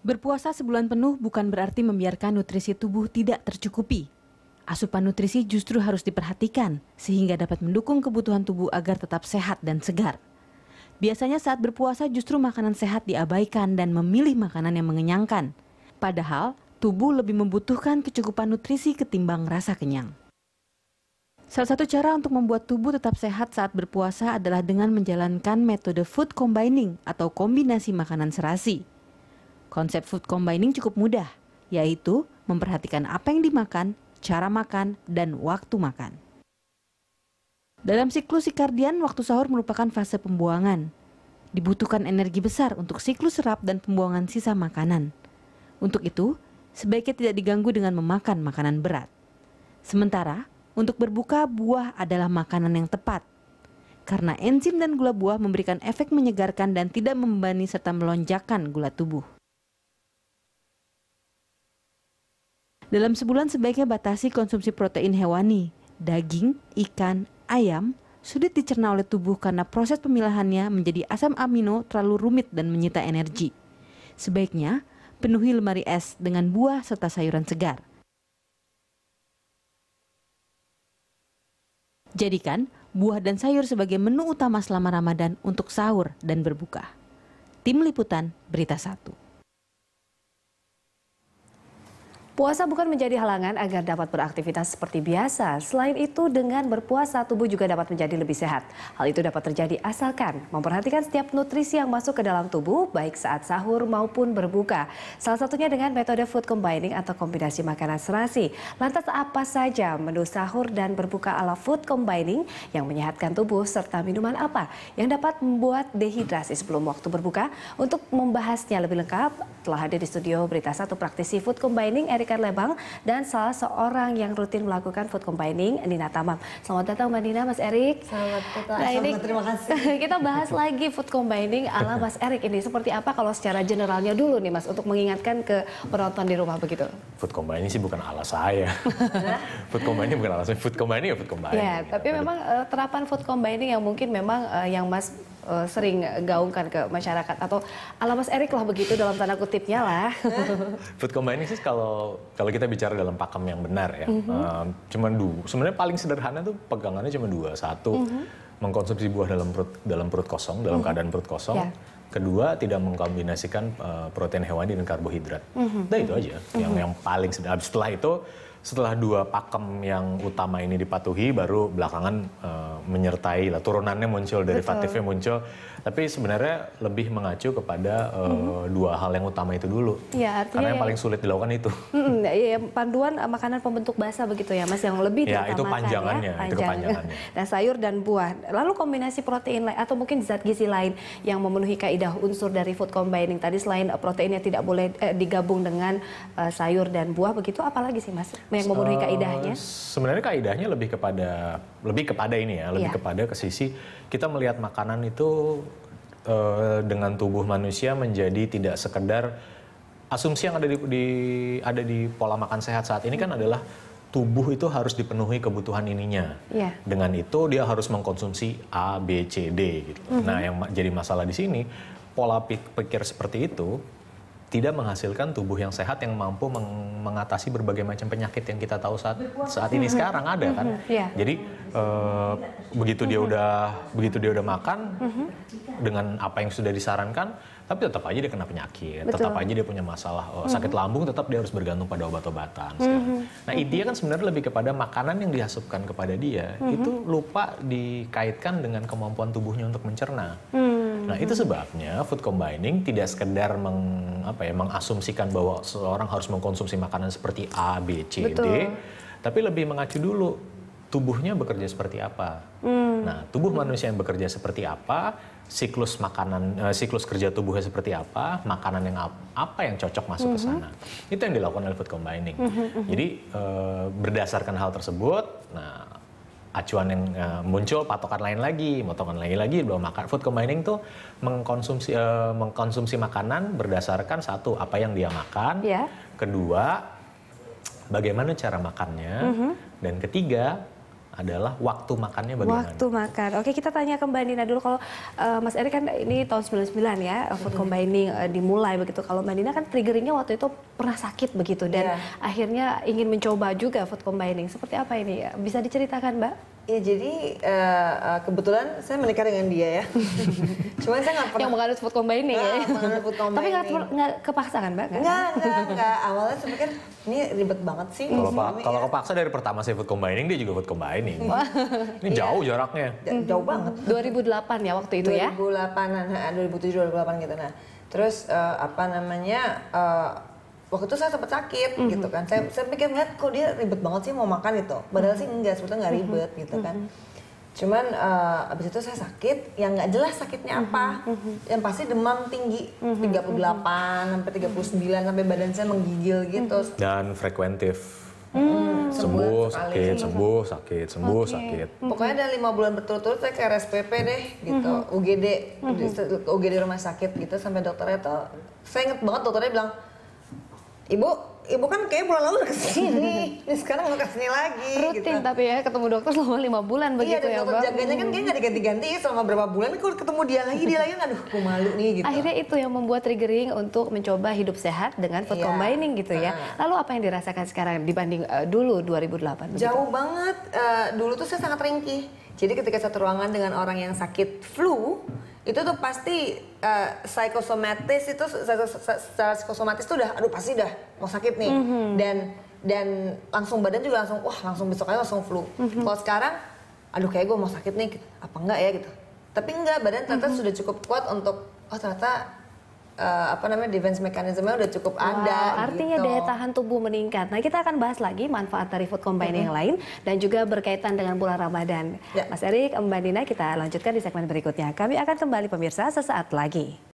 Berpuasa sebulan penuh bukan berarti membiarkan nutrisi tubuh tidak tercukupi. Asupan nutrisi justru harus diperhatikan sehingga dapat mendukung kebutuhan tubuh agar tetap sehat dan segar. Biasanya saat berpuasa justru makanan sehat diabaikan dan memilih makanan yang mengenyangkan. Padahal tubuh lebih membutuhkan kecukupan nutrisi ketimbang rasa kenyang. Salah satu cara untuk membuat tubuh tetap sehat saat berpuasa adalah dengan menjalankan metode food combining atau kombinasi makanan serasi. Konsep food combining cukup mudah, yaitu memperhatikan apa yang dimakan, cara makan, dan waktu makan. Dalam siklus sirkadian, waktu sahur merupakan fase pembuangan. Dibutuhkan energi besar untuk siklus serap dan pembuangan sisa makanan. Untuk itu, sebaiknya tidak diganggu dengan memakan makanan berat. Sementara, untuk berbuka, buah adalah makanan yang tepat. Karena enzim dan gula buah memberikan efek menyegarkan dan tidak membebani serta melonjakkan gula tubuh. Dalam sebulan sebaiknya batasi konsumsi protein hewani, daging, ikan, ayam, sulit dicerna oleh tubuh karena proses pemilahannya menjadi asam amino terlalu rumit dan menyita energi. Sebaiknya penuhi lemari es dengan buah serta sayuran segar. Jadikan buah dan sayur sebagai menu utama selama Ramadan untuk sahur dan berbuka. Tim Liputan Berita 1. Puasa bukan menjadi halangan agar dapat beraktivitas seperti biasa. Selain itu, dengan berpuasa, tubuh juga dapat menjadi lebih sehat. Hal itu dapat terjadi asalkan memperhatikan setiap nutrisi yang masuk ke dalam tubuh, baik saat sahur maupun berbuka. Salah satunya dengan metode food combining atau kombinasi makanan serasi. Lantas apa saja menu sahur dan berbuka ala food combining yang menyehatkan tubuh, serta minuman apa yang dapat membuat dehidrasi sebelum waktu berbuka? Untuk membahasnya lebih lengkap, telah hadir di studio Berita 1 praktisi food combining Erik Lebang dan salah seorang yang rutin melakukan food combining, Nina Tamam. Selamat datang Mbak Nina, Mas Erik. Selamat datang. Nah, ini terima kasih. Kita bahas lagi food combining ala Mas Erik ini. Seperti apa kalau secara generalnya dulu nih Mas, untuk mengingatkan ke penonton di rumah begitu? Food combining sih bukan ala saya. Food combining bukan ala saya. Food combining ya food combining. Ya, tapi memang terapan food combining yang mungkin memang yang Mas sering gaungkan ke masyarakat atau ala Mas Erik lah begitu dalam tanda kutipnya lah. Food combining sih kalau kita bicara dalam pakem yang benar ya, cuma dua. Sebenarnya paling sederhana tuh pegangannya cuma dua. Satu, mengkonsumsi buah dalam perut kosong, dalam keadaan perut kosong. Yeah. Kedua, tidak mengkombinasikan protein hewani dan karbohidrat. Nah itu aja yang paling sederhana. Setelah dua pakem yang utama ini dipatuhi, baru belakangan menyertai lah, turunannya muncul, derivatifnya muncul. Tapi sebenarnya lebih mengacu kepada dua hal yang utama itu dulu. Ya, karena yang paling sulit dilakukan itu. Panduan makanan pembentuk basa begitu ya Mas, yang lebih ya, itu panjangannya, ya. itu kepanjangannya. Nah, sayur dan buah. Lalu kombinasi protein lain atau mungkin zat gizi lain yang memenuhi kaidah unsur dari food combining tadi, selain proteinnya tidak boleh digabung dengan sayur dan buah begitu, apalagi sih Mas yang memenuhi kaidahnya? Sebenarnya kaidahnya lebih kepada ini ya, lebih kepada ke sisi kita melihat makanan itu dengan tubuh manusia menjadi tidak sekedar asumsi yang ada di pola makan sehat saat ini kan adalah tubuh itu harus dipenuhi kebutuhan ininya. Yeah. Dengan itu dia harus mengkonsumsi A, B, C, D gitu. Nah, yang jadi masalah di sini pola pikir seperti itu tidak menghasilkan tubuh yang sehat yang mampu mengatasi berbagai macam penyakit yang kita tahu saat ini sekarang ada kan. Jadi begitu dia udah makan dengan apa yang sudah disarankan, tapi tetap aja dia kena penyakit, tetap aja dia punya masalah sakit lambung, tetap dia harus bergantung pada obat-obatan. Nah, intinya kan sebenarnya lebih kepada makanan yang diasupkan kepada dia itu lupa dikaitkan dengan kemampuan tubuhnya untuk mencerna. Nah, itu sebabnya food combining tidak sekedar mengasumsikan bahwa seseorang harus mengkonsumsi makanan seperti A, B, C, D, tapi lebih mengacu dulu tubuhnya bekerja seperti apa. Nah, tubuh manusia yang bekerja seperti apa, siklus kerja tubuhnya seperti apa, makanan yang apa yang cocok masuk ke sana. Itu yang dilakukan oleh food combining. Jadi berdasarkan hal tersebut, nah acuan yang muncul patokan lain lagi bahwa food combining tuh mengkonsumsi makanan berdasarkan satu apa yang dia makan, kedua bagaimana cara makannya, dan ketiga adalah waktu makannya bagaimana. Waktu makan. Oke, kita tanya ke Mbak Nina dulu. Kalau Mas Erik kan ini tahun 99 ya, food combining dimulai begitu. Kalau Mbak Nina kan triggeringnya waktu itu pernah sakit begitu dan akhirnya ingin mencoba juga food combining. Seperti apa ini? Bisa diceritakan, Mbak? Ya jadi kebetulan saya menikah dengan dia ya. Cuman saya nggak pernah. Yang menganut food combining ya. Menganut food combining. Tapi nggak kepaksa kan, Mbak? Enggak. Awalnya saya pikir ini ribet banget sih. Kalau kepaksa dari pertama saya food combining, dia juga food combining. Ini jauh jaraknya. Jauh banget. 2008 ya waktu itu ya? 2008-an, 2007-2008 gitu. Nah, terus waktu itu saya sempat sakit gitu kan. Saya pikir ngeliat kok dia ribet banget sih mau makan itu. Padahal sih enggak, sebetulnya nggak ribet gitu kan. Cuman abis itu saya sakit, yang nggak jelas sakitnya apa. Yang pasti demam tinggi, 38 sampai 39 sampai badan saya menggigil gitu. Dan frekuentif. Sembuh, sakit, sembuh, sakit, sembuh, sakit. Pokoknya ada 5 bulan berturut-turut saya ke RSPP deh gitu, UGD rumah sakit gitu sampai dokternya tuh, saya inget banget dokternya bilang, Ibu kan kayak bulan lalu udah kesini, ini sekarang mau kesini lagi. Rutin gitu. tapi ya ketemu dokter selama 5 bulan begitu ya, Iya, dan dokter jaganya kan kayak nggak diganti-ganti selama berapa bulan, kok ketemu dia lagi, aduh aku malu nih gitu. Akhirnya itu yang membuat triggering untuk mencoba hidup sehat dengan food combining gitu ya. Lalu apa yang dirasakan sekarang dibanding dulu 2008? Jauh banget, dulu tuh saya sangat ringkih. Jadi ketika satu ruangan dengan orang yang sakit flu, itu tuh pasti psikosomatis itu secara psikosomatis tuh udah aduh pasti udah mau sakit nih dan langsung badan juga langsung besoknya langsung flu. Kalau sekarang aduh kayak gue mau sakit nih apa enggak ya gitu, tapi enggak, badan ternyata sudah cukup kuat untuk ternyata defense mekanismenya udah cukup ada. Artinya gitu. daya tahan tubuh meningkat. Nah, kita akan bahas lagi manfaat dari food combining yang lain dan juga berkaitan dengan bulan Ramadan. Mas Erik, Mbak Nina, kita lanjutkan di segmen berikutnya. Kami akan kembali pemirsa sesaat lagi.